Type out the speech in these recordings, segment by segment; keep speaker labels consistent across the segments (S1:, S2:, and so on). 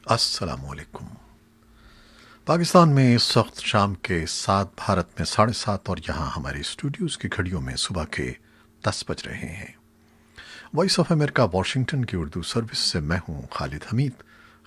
S1: अस्सलाम वालेकुम। पाकिस्तान में इस वक्त शाम के 7, भारत में 7:30 और यहाँ हमारे स्टूडियोज़ की घड़ियों में सुबह के 10 बज रहे हैं। वॉइस ऑफ अमेरिका वाशिंगटन की उर्दू सर्विस से मैं हूँ खालिद हमीद,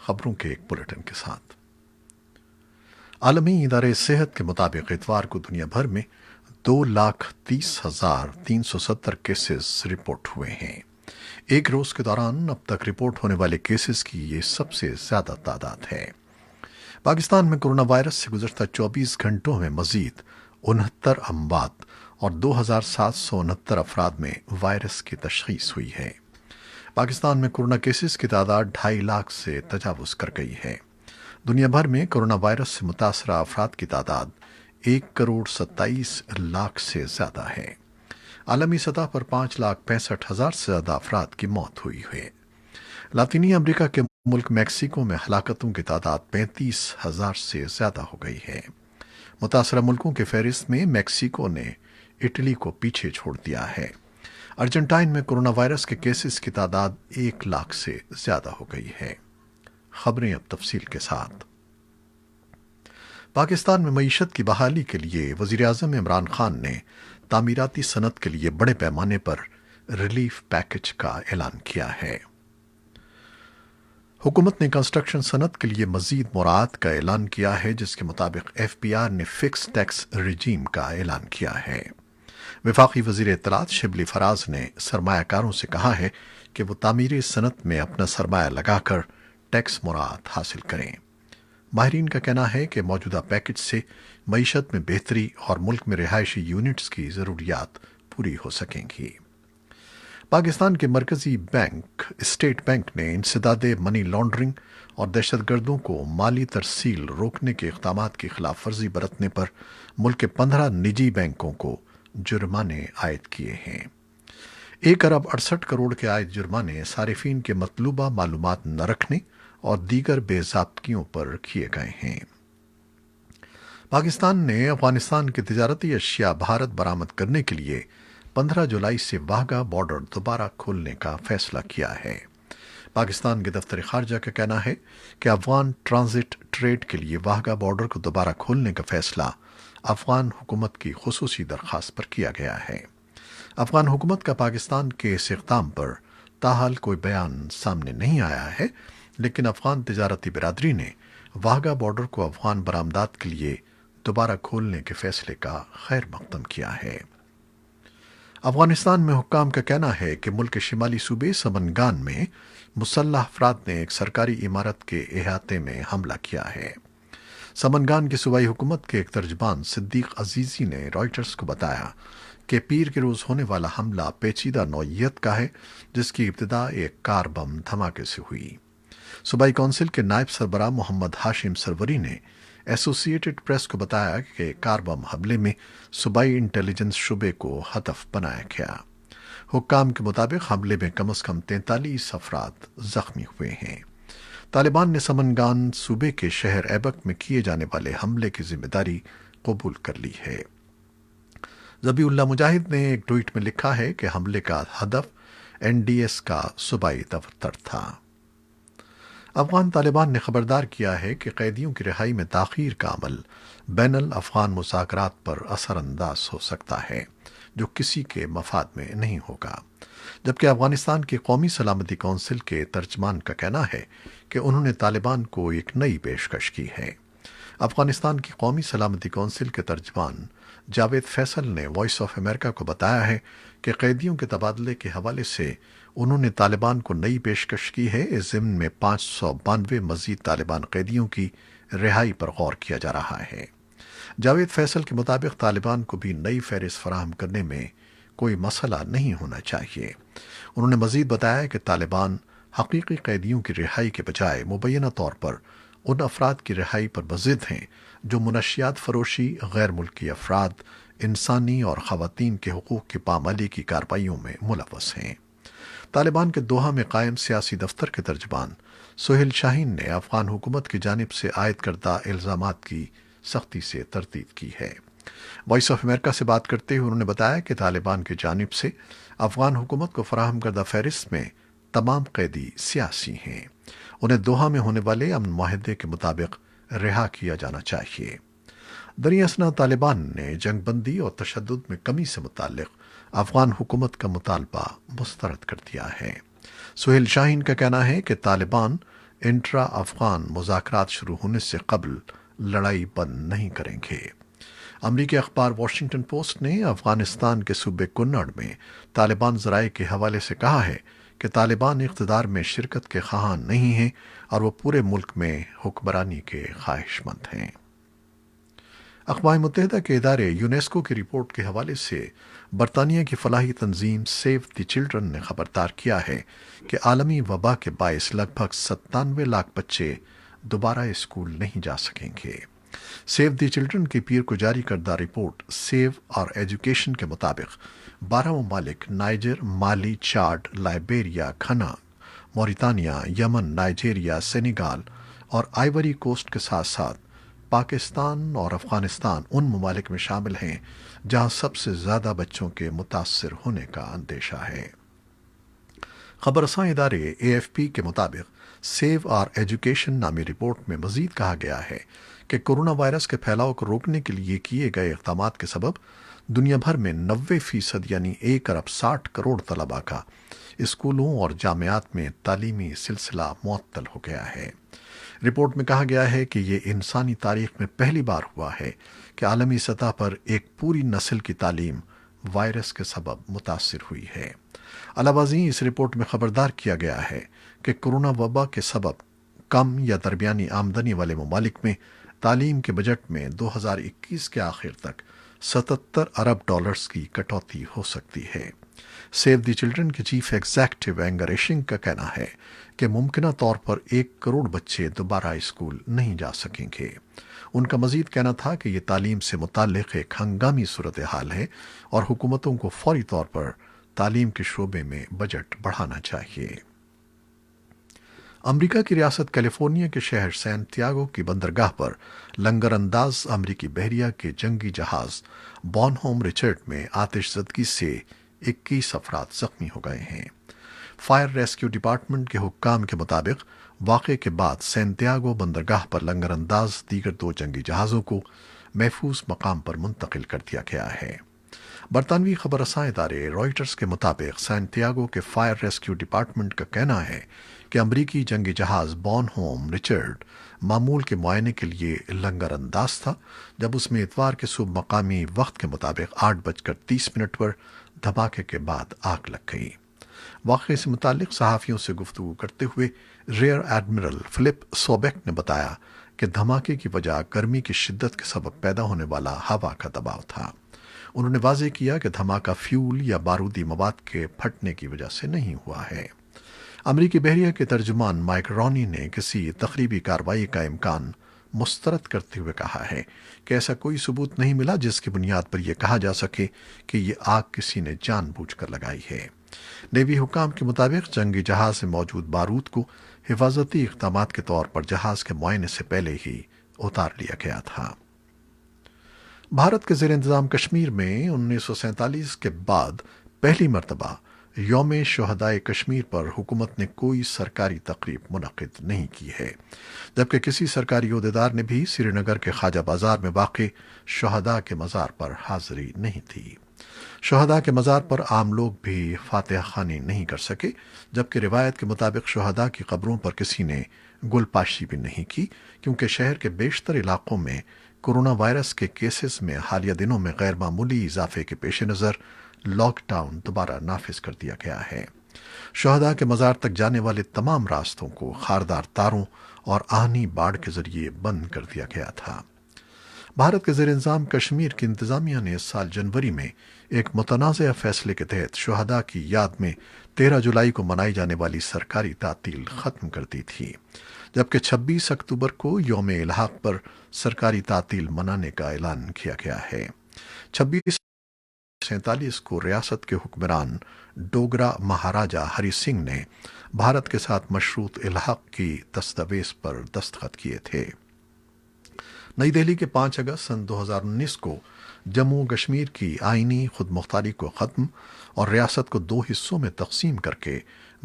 S1: खबरों के एक बुलेटिन के साथ। आलमी इदारे सेहत के मुताबिक इतवार को दुनिया भर में 2,30,370 केसेस रिपोर्ट हुए हैं। एक रोज के दौरान अब तक रिपोर्ट होने वाले केसेस की ये सबसे ज्यादा तादाद है। पाकिस्तान में कोरोना वायरस से गुज़श्ता 24 घंटों में मजीद 69 अमवात और 2,769 अफराद में वायरस की तशखीस हुई है। पाकिस्तान में कोरोना केसेस की तादाद 2.5 लाख से तजावुज कर गई है। दुनिया भर में कोरोना वायरस से मुतासरा अफराद की तादाद 1,27,00,000 से ज़्यादा है। आलमी सतह पर 5,65,000 से ज़्यादा अफराद की मौत हुई है। लातीनी अमेरिका के मुल्क मैक्सिको में हलाकतों की तादाद 35,000 से ज़्यादा हो गई है। मुतासरा मुल्कों के फहरिस्त में मैक्सिको ने इटली को पीछे छोड़ दिया है। अर्जेंटाइन में कोरोना वायरस के केसेस की तादाद 1 लाख से ज़्यादा हो गई है। खबरें अब तफसील के साथ। पाकिस्तान में मईशत की बहाली के लिए वज़ीर-ए-आज़म इमरान खान ने तामीराती सनत के लिए बड़े पैमाने पर रिलीफ पैकेज का ऐलान किया है। हुकूमत ने कंस्ट्रक्शन सनत के लिए मजीद मुराद का ऐलान किया है, जिसके मुताबिक FBR ने फिक्स टैक्स रिजीम का ऐलान किया है। वफाकी वज़ीर इत्तलात शिबली फराज ने सरमायाकारों से कहा है कि वो तामीरी सनत में अपना सरमाया लगाकर टैक्स मुराद हासिल करें। माहिरीन का कहना है कि मौजूदा पैकेज से मईशत में बेहतरी और मुल्क में रिहायशी यूनिट्स की ज़रूरियात पूरी हो सकेंगी। पाकिस्तान के मरकजी बैंक स्टेट बैंक ने इंसदादे मनी लॉन्ड्रिंग और दहशतगर्दों को माली तरसील रोकने के इक़दामात की खिलाफ वर्जी बरतने पर मुल्क के 15 निजी बैंकों को जुर्माने आयद किए हैं। 1 अरब 68 करोड़ के आयद जुर्माने सारिफीन के मतलूबा मालूमात न रखने और दीगर बेज़ाब्तियों पर किए गए हैं। पाकिस्तान ने अफगानिस्तान की तिजारती अशिया भारत बरामद करने के लिए 15 जुलाई से वाघा बॉर्डर दोबारा खोलने का फैसला किया है। पाकिस्तान के दफ्तर खारजा का कहना है कि अफगान ट्रांजिट ट्रेड के लिए वाघा बॉर्डर को दोबारा खोलने का फैसला अफगान हुकूमत की खुसूसी दरख्वास्त पर किया गया है। अफगान हुकूमत का पाकिस्तान के इस इक़दाम पर ताहाल कोई बयान सामने नहीं आया है, लेकिन अफगान तिजारती बिरादरी ने वाघा बॉर्डर को अफगान बरामदात के लिए दोबारा खोलने के फैसले का खैर मकदम किया है। अफगानिस्तान में हुक्काम का कहना है कि मुल्क के शिमाली सूबे समनगान में मुसल्लह अफराद ने एक सरकारी इमारत के अहाते में हमला किया है। समनगान की सूबाई हुकूमत के एक तर्जमान सिद्दीक अजीजी ने रॉयटर्स को बताया कि पीर के रोज़ होने वाला हमला पेचीदा नौइयत का है, जिसकी इब्तिदा एक कार बम धमाके से हुई। सूबाई कौंसिल के नायब सरबराह मोहम्मद हाशिम सरवरी ने एसोसिएटेड प्रेस को बताया कि कार बम हमले में सूबाई इंटेलिजेंस शुबे को हदफ बनाया गया। हुक्काम के मुताबिक हमले में कम से कम 43 अफराद जख्मी हुए हैं। तालिबान ने समनगान सूबे के शहर ऐबक में किए जाने वाले हमले की जिम्मेदारी कबूल कर ली है। ज़बीउल्लाह मुजाहिद ने एक ट्वीट में लिखा है कि हमले का हदफ NDS का सूबाई दफ्तर था। अफगान तालिबान ने खबरदार किया है कि कैदियों की रिहाई में ताख़ीर का अमल बैनुल अफ़गान मुज़ाकरात पर असरअंदाज हो सकता है, जो किसी के मफाद में नहीं होगा। जबकि अफगानिस्तान की कौमी सलामती कौंसिल के तर्जमान का कहना है कि उन्होंने तालिबान को एक नई पेशकश की है। अफगानिस्तान की कौमी सलामती कौंसिल के तर्जमान जावेद फैसल ने वॉइस ऑफ अमेरिका को बताया है कि कैदियों के तबादले के हवाले से उन्होंने तालिबान को नई पेशकश की है। इस ज़िम्न में 592 मजीद तालिबान कैदियों की रिहाई पर गौर किया जा रहा है। जावेद फैसल के मुताबिक तालिबान को भी नई फहरिस्त फराहम करने में कोई मसला नहीं होना चाहिए। उन्होंने मजीद बताया कि तालिबान हकीकी कैदियों की रिहाई के बजाय मुबैना तौर पर उन अफराद की रिहाई पर बज़िद हैं जो मुनशियात फरोशी, गैर मुल्की अफराद, इंसानी और ख़वातीन के हुकूक की पामाली की कार्रवाइयों में मुलव्वस हैं। तालिबान के दोहा में कायम सियासी दफ्तर के तर्जमान सोहेल शाहीन ने अफगान हुकूमत की जानिब से आयद करदा इल्ज़ामात की सख्ती से तरदीद की है। वॉइस ऑफ अमेरिका से बात करते हुए उन्होंने बताया कि तालिबान की जानिब से अफगान हुकूमत को फराहम करदा फहरिस्त में तमाम कैदी सियासी हैं। उन्हें दोहा में होने वाले अमन माहिदे के मुताबिक रिहा किया जाना चाहिए। दरियासना तालिबान ने जंगबंदी और तशद्दुद में कमी से मुताल्लिक अफगान हुकूमत का मुतालबा मुस्तरद कर दिया है। सुहेल शाहीन का कहना है कि तालिबान इंट्रा अफगान मुज़ाकरात शुरू होने से कबल लड़ाई बंद नहीं करेंगे। अमरीकी अखबार वाशिंगटन पोस्ट ने अफगानिस्तान के सूबे कुन्नड़ में तालिबान ज़राए के हवाले से कहा है कि तालिबान इक़्तिदार में शिरकत के ख़्वाहान नहीं हैं और वो पूरे मुल्क में हुक्मरानी के ख्वाहिशमंद हैं। अक़वाम मुत्तहिदा के इदारे यूनेस्को की रिपोर्ट के हवाले से बरतानिया की फलाही तंजीम सेव द चिल्ड्रन ने खबरदार किया है कि आलमी वबा के बायस लगभग 97 लाख बच्चे दोबारा स्कूल नहीं जा सकेंगे। सेव द चिल्ड्रन की पीर को जारी करदा रिपोर्ट सेव और एजुकेशन के मुताबिक 12 ममालिक नाइजर, माली, चाड, लाइबेरिया, घना, मौरितानिया, यमन, नाइजेरिया, सेनेगाल और आइवरी कोस्ट के साथ साथ पाकिस्तान और अफगानिस्तान उन ममालिक में शामिल हैं जहां सबसे ज़्यादा बच्चों के मुतासर होने का अंदेशा है। खबरसां इदारे AFP के मुताबिक सेव और एजुकेशन नामी रिपोर्ट में मज़ीद कहा गया है कि कोरोना वायरस के फैलाव को रोकने के लिए किए गए इक़दामात के सबब दुनिया भर में 90% यानी 1 अरब 60 करोड़ तलबा का स्कूलों और जामियात में तालीमी सिलसिला मुअत्तल हो गया है। रिपोर्ट में कहा गया है कि ये इंसानी तारीख में पहली बार हुआ है कि आलमी सतह पर एक पूरी नस्ल की तालीम वायरस के सबब मुतासिर हुई है। अलावाज़ी इस रिपोर्ट में खबरदार किया गया है कि कोरोना वबा के सबब कम या दरमियानी आमदनी वाले ममालिक में तालीम के बजट में 2021 के आखिर तक 77 अरब डॉलर्स की कटौती हो सकती है। सेव द चिल्ड्रन के चीफ एग्जेक्टिव एंगर एशिंग का कहना है कि मुमकिना तौर पर 1 करोड़ बच्चे दोबारा स्कूल नहीं जा सकेंगे। उनका मजीद कहना था कि यह तालीम से मुताल्लिक़ एक हंगामी सूरत हाल है और हुकूमतों को फौरी तौर पर तालीम के शोबे में बजट बढ़ाना चाहिए। अमरीका की रियासत कैलिफोर्निया के शहर सैंटियागो की बंदरगाह पर लंगर अंदाज अमरीकी बहरिया के जंगी जहाज बॉनहोम रिचर्ड में आतिशज़दगी से 21 अफराद जख्मी हो गए हैं। फायर रेस्क्यू डिपार्टमेंट के हुक्काम के मुताबिक वाक़े के बाद सैंटियागो बंदरगाह पर लंगर अंदाज दीगर 2 जंगी जहाज़ों को महफूज मकाम पर मुंतकिल कर दिया गया है। बरतानवी खबरसां इदारे रॉयटर्स के मुताबिक सैंटियागो के फायर रेस्क्यू डिपार्टमेंट का कहना है कि अमरीकी जंगी जहाज बॉनहोम रिचर्ड मामूल के मुआयने के लिए लंगर अंदाज था जब उसमें इतवार के सुबह मकामी वक्त के मुताबिक 8:30 पर धमाके के बाद आग लग गई। वाक़े से मुतालिक सहाफ़ियों से गुफ्तगू करते हुए रियर एडमिरल फिलिप सोबेक ने बताया कि धमाके की वजह गर्मी की शिद्दत के सबब पैदा होने वाला हवा का दबाव था। उन्होंने वाज़ेह किया कि धमाका फ्यूल या बारूदी मवाद के फटने की वजह से नहीं हुआ है। अमरीकी बहरिया के तर्जुमान माइक रॉनी ने किसी तकरीबी कार्रवाई का इम्कान मुस्तरद करते हुए कहा है कि ऐसा कोई सबूत नहीं मिला जिसकी बुनियाद पर यह कहा जा सके कि यह आग किसी ने जानबूझकर लगाई है। नेवी हुकाम के मुताबिक जंगी जहाज में मौजूद बारूद को हिफाजती इक़दामात के तौर पर जहाज के मुआयने से पहले ही उतार लिया गया था। भारत के ज़ेर इंतज़ाम कश्मीर में 1947 के बाद पहली मरतबा यौम शुहदाए कश्मीर पर हुकूमत ने कोई सरकारी तकरीब मुनक़िद नहीं की है, जबकि किसी सरकारी ओहदेदार ने भी श्रीनगर के ख्वाजा बाजार में वाक़े शुहदा के मज़ार पर हाज़िरी नहीं थी। शुहदा के मज़ार पर आम लोग भी फातिहा ख़ानी नहीं कर सके, जबकि रिवायत के मुताबिक शुहदा की कब्रों पर किसी ने गुलपाशी भी नहीं की, क्योंकि शहर के बेशतर इलाकों में कोरोना वायरस के केसेस में हालिया दिनों में गैर मामूली इजाफे के पेश नज़र लॉकडाउन दोबारा नाफिज कर दिया गया है। शुहदा के मज़ार तक जाने वाले तमाम रास्तों को खारदार तारों और आहनी बाड़ के जरिए बंद कर दिया गया था। भारत के ज़ेर इंतज़ाम कश्मीर की इंतज़ामिया ने इस साल जनवरी में एक मुतनाज़ फैसले के तहत शुहदा की याद में 13 जुलाई को मनाई जाने वाली सरकारी तातील ख़त्म कर दी थी, जबकि 26 अक्टूबर को यौम इल्हाक़ पर सरकारी तातील मनाने का ऐलान किया गया है। 2647 को रियासत के हुक्मरान डोगरा महाराजा हरि सिंह ने भारत के साथ मशरूत इल्हाक़ की दस्तावेज़ पर दस्तखत किए थे। नई दिल्ली के 5 अगस्त सन 2019 को जम्मू कश्मीर की आइनी खुद मुख्तारी को ख़त्म और रियासत को 2 हिस्सों में तकसीम करके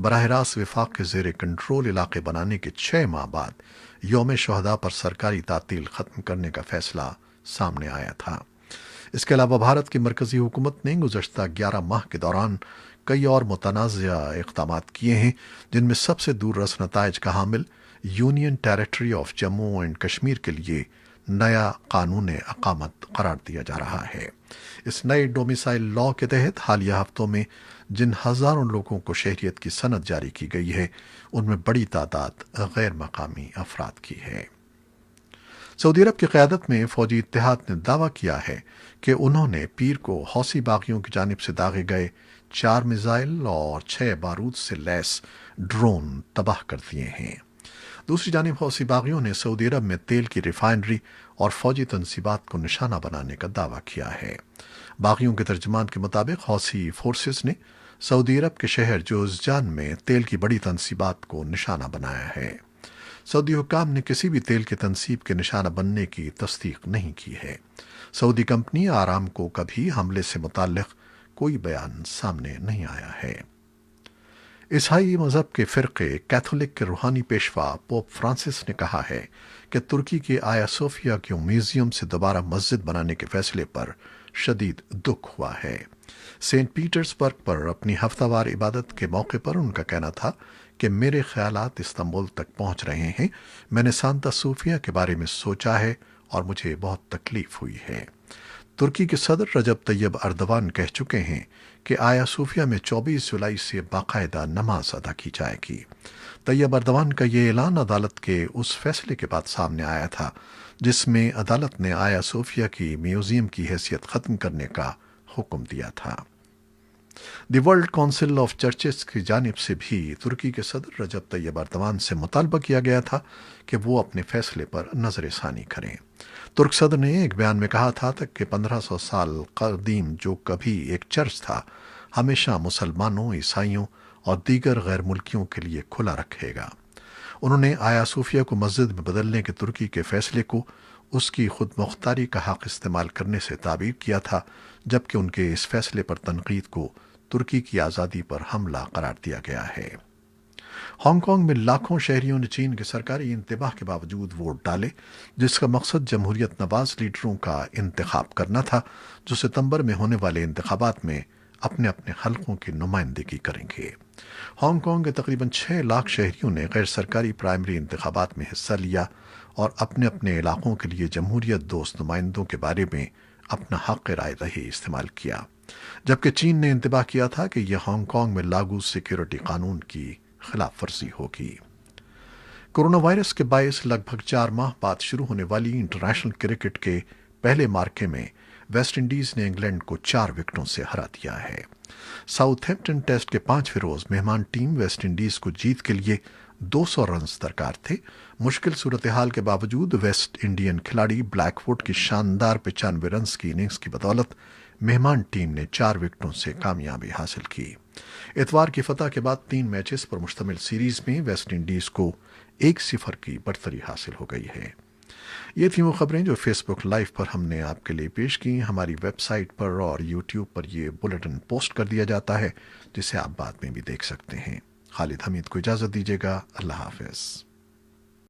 S1: براہ راست وفاق کے زیر کنٹرول علاقے بنانے کے 6 ماہ بعد یوم شہداء پر سرکاری تعطیل ختم کرنے کا فیصلہ سامنے آیا تھا۔ اس کے علاوہ بھارت کی مرکزی حکومت نے گزشتہ 11 ماہ کے دوران کئی اور متنازع اقدامات کیے ہیں، جن میں سب سے دور رس نتائج کا حامل union territory of Jammu and Kashmir کے لیے نیا قانون اقامت قرار دیا جا رہا ہے۔ اس نئے ڈومیسائل لا کے تحت حالیہ ہفتوں میں جن ہزاروں لوگوں کو شہریت کی سند جاری کی گئی ہے، ان میں بڑی تعداد غیر مقامی افراد کی ہے۔ سعودی عرب کی قیادت میں فوجی اتحاد نے دعویٰ کیا ہے کہ انہوں نے پیر کو حوثی باغیوں کی جانب سے داغے گئے 4 میزائل اور 6 بارود سے لیس ڈرون تباہ کر دیے ہیں۔ دوسری جانب حوثی باغیوں نے سعودی عرب میں تیل کی ریفائنری اور فوجی تنصیبات کو نشانہ بنانے کا دعویٰ کیا ہے۔ باغیوں کے ترجمان کے مطابق حوثی فورسز نے سعودی عرب کے شہر جوزجان میں تیل کی بڑی تنصیبات کو نشانہ بنایا ہے۔ سعودی حکام نے کسی بھی تیل کی تنصیب کے نشانہ بننے کی تصدیق نہیں کی ہے۔ سعودی کمپنی آرامکو کا بھی حملے سے متعلق کوئی بیان سامنے نہیں آیا ہے۔ عیسائی مذہب کے فرقے کیتھولک کے روحانی پیشوا پوپ فرانسس نے کہا ہے کہ ترکی کے آیا صوفیہ کے میوزیم سے دوبارہ مسجد بنانے کے فیصلے پر شدید دکھ ہوا ہے۔ سینٹ پیٹرز برگ پر اپنی ہفتہ وار عبادت کے موقع پر ان کا کہنا تھا کہ میرے خیالات استنبول تک پہنچ رہے ہیں، میں نے سانتا صوفیہ کے بارے میں سوچا ہے اور مجھے بہت تکلیف ہوئی ہے۔ ترکی کے صدر رجب طیب اردوان کہہ چکے ہیں کہ آیا صوفیہ میں 24 جولائی سے باقاعدہ نماز ادا کی جائے گی۔ طیب اردوان کا یہ اعلان عدالت کے اس فیصلے کے بعد سامنے آیا تھا جس میں عدالت نے آیا صوفیہ کی میوزیم کی حیثیت ختم کرنے کا حکم دیا تھا۔ دی ورلڈ کونسل آف چرچز کی جانب سے بھی ترکی کے صدر رجب طیب اردوان سے مطالبہ کیا گیا تھا کہ وہ اپنے فیصلے پر نظر ثانی کریں۔ ترک صدر نے ایک بیان میں کہا تھا کہ 1500 سال قدیم جو کبھی ایک چرچ تھا، ہمیشہ مسلمانوں، عیسائیوں اور دیگر غیر ملکیوں کے لیے کھلا رکھے گا۔ انہوں نے آیا صوفیہ کو مسجد میں بدلنے کے ترکی کے فیصلے کو اس کی خود مختاری کا حق استعمال کرنے سے تعبیر کیا تھا، جبکہ ان کے اس فیصلے پر تنقید کو ترکی کی آزادی پر حملہ قرار دیا گیا ہے۔ ہانگ کانگ میں لاکھوں شہریوں نے چین کے سرکاری انتباہ کے باوجود ووٹ ڈالے، جس کا مقصد جمہوریت نواز لیڈروں کا انتخاب کرنا تھا جو ستمبر میں ہونے والے انتخابات میں اپنے اپنے حلقوں کی نمائندگی کریں گے۔ ہانگ کانگ کے تقریباً 6 لاکھ شہریوں نے غیر سرکاری پرائمری انتخابات میں حصہ لیا اور اپنے اپنے علاقوں کے لیے جمہوریت دوست نمائندوں کے بارے میں اپنا حق رائے دہی استعمال کیا، جبکہ چین نے انتباہ کیا تھا کہ یہ ہانگ کانگ میں لاگو سیکیورٹی قانون کی خلاف ورزی ہوگی۔ کورونا وائرس کے باعث لگ بھگ 4 ماہ بعد شروع ہونے والی انٹرنیشنل کرکٹ کے پہلے مارکے میں ویسٹ انڈیز نے انگلینڈ کو 4 وکٹوں سے ہرا دیا ہے۔ ساؤتھ ہیمپٹن ٹیسٹ کے 5ویں روز مہمان ٹیم ویسٹ انڈیز کو جیت کے لیے 200 رنز درکار تھے۔ مشکل صورتحال کے باوجود ویسٹ انڈین کھلاڑی بلیک ووڈ کی شاندار 95 رنز کی اننگز کی بدولت مہمان ٹیم نے 4 وکٹوں سے کامیابی حاصل کی۔ اتوار کی فتح کے بعد 3 میچز پر مشتمل سیریز میں ویسٹ انڈیز کو 1-0 کی برتری حاصل ہو گئی ہے۔ یہ تھیں وہ خبریں جو فیس بک لائیو پر ہم نے آپ کے لیے پیش کی۔ ہماری ویب سائٹ پر اور یوٹیوب پر یہ بلیٹن پوسٹ کر دیا جاتا ہے، جسے آپ بعد میں بھی دیکھ سکتے ہیں۔ خالد حمید کو اجازت دیجیے گا۔ اللہ حافظ۔